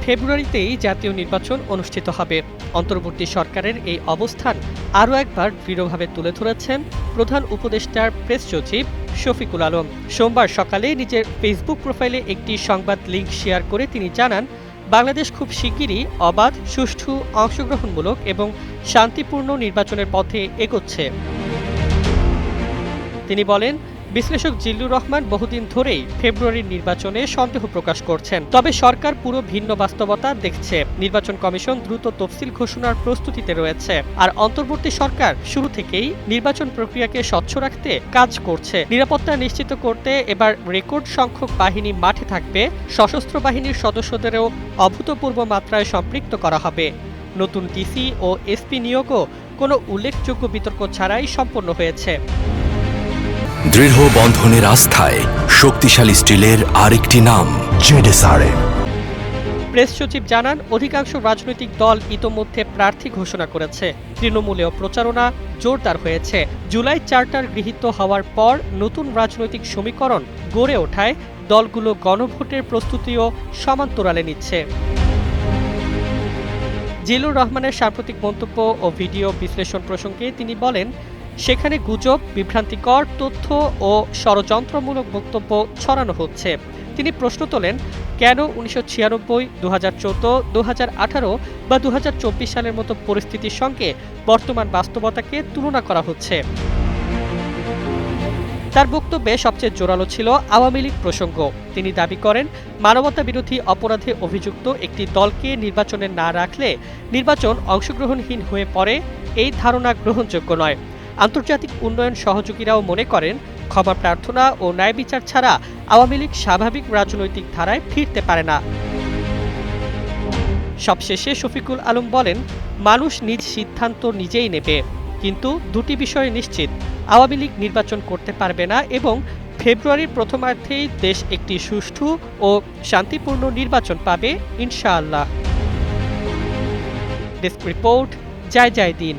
ফেব্রুয়ারিতেই জাতীয় নির্বাচন অনুষ্ঠিত হবে। অন্তর্বর্তী সরকারের এই অবস্থান আরও একবার দৃঢ়ভাবে তুলে ধরেছেন প্রধান উপদেষ্টার প্রেস সচিব শফিকুল আলম। সোমবার সকালে নিজের ফেসবুক প্রোফাইলে একটি সংবাদ লিঙ্ক শেয়ার করে তিনি জানান, বাংলাদেশ খুব শিগগিরই অবাধ, সুষ্ঠু, অংশগ্রহণমূলক এবং শান্তিপূর্ণ নির্বাচনের পথে এগোচ্ছে। তিনি বলেন, বিশ্লেষক জিল্লুর রহমান বহুদিন ধরেই ফেব্রুয়ারির নির্বাচনে সন্দেহ প্রকাশ করছেন, তবে সরকার পুরো ভিন্ন বাস্তবতা দেখছে। নির্বাচন কমিশন দ্রুত তফসিল ঘোষণার প্রস্তুতিতে রয়েছে, আর অন্তর্বর্তী সরকার শুরু থেকেই নির্বাচন প্রক্রিয়াকে স্বচ্ছ রাখতে কাজ করছে। নিরাপত্তা নিশ্চিত করতে এবার রেকর্ড সংখ্যক বাহিনী মাঠে থাকবে, সশস্ত্র বাহিনীর সদস্যদেরও অভূতপূর্ব মাত্রায় সম্পৃক্ত করা হবে। নতুন ডিসি ও এসপি নিয়োগও কোনো উল্লেখযোগ্য বিতর্ক ছাড়াই সম্পন্ন হয়েছে। দৃঢ় বন্ধনের আস্থায় শক্তিশালী স্টিলের আরেকটি নাম জেডএসআরএম। প্রেস সচিব জানান, অধিকাংশ রাজনৈতিক দল ইতোমধ্যে প্রার্থী ঘোষণা করেছে। তৃণমূলেও প্রচারণা জোরদার হয়েছে। জুলাই চার্টার গৃহীত হওয়ার পর নতুন রাজনৈতিক সমীকরণ গড়ে ওঠায় দলগুলো গণভোটের প্রস্তুতিও সমান্তরালে নিচ্ছে। জিল্লুর রহমানের সাম্প্রতিক মন্তব্য ও ভিডিও বিশ্লেষণ প্রসঙ্গে তিনি বলেন, সেখানে গুজব, বিভ্রান্তিকর তথ্য ও ষড়যন্ত্রমূলক বক্তব্য ছড়ানো হচ্ছে। তিনি প্রশ্ন তোলেন, কেন 1996, 2014, 2018 বা 2024 সালের মতো পরিস্থিতির সঙ্গে বর্তমান বাস্তবতাকে তুলনা করা হচ্ছে। তার বক্তব্যে সবচেয়ে জোরালো ছিল আওয়ামী লীগ প্রসঙ্গ। তিনি দাবি করেন, মানবতা বিরোধী অপরাধে অভিযুক্ত একটি দলকে নির্বাচনে না রাখলে নির্বাচন অংশগ্রহণহীন হয়ে পড়ে। এই ধারণা গ্রহণযোগ্য নয়। আন্তর্জাতিক উন্নয়ন সহযোগীরাও মনে করেন, ক্ষমা প্রার্থনা ও ন্যায় বিচার ছাড়া আওয়ামী লীগ স্বাভাবিক রাজনৈতিক ধারায় ফিরতে পারে না। সবশেষে শফিকুল আলম বলেন, মানুষ নিজ সিদ্ধান্ত নিজেই নেবে, কিন্তু দুটি বিষয়ে নিশ্চিত, আওয়ামী লীগ নির্বাচন করতে পারবে না এবং ফেব্রুয়ারির প্রথমার্ধেই দেশ একটি সুষ্ঠু ও শান্তিপূর্ণ নির্বাচন পাবে ইনশাআল্লাহ। ডেস্ক রিপোর্ট, জয় জয় দিন।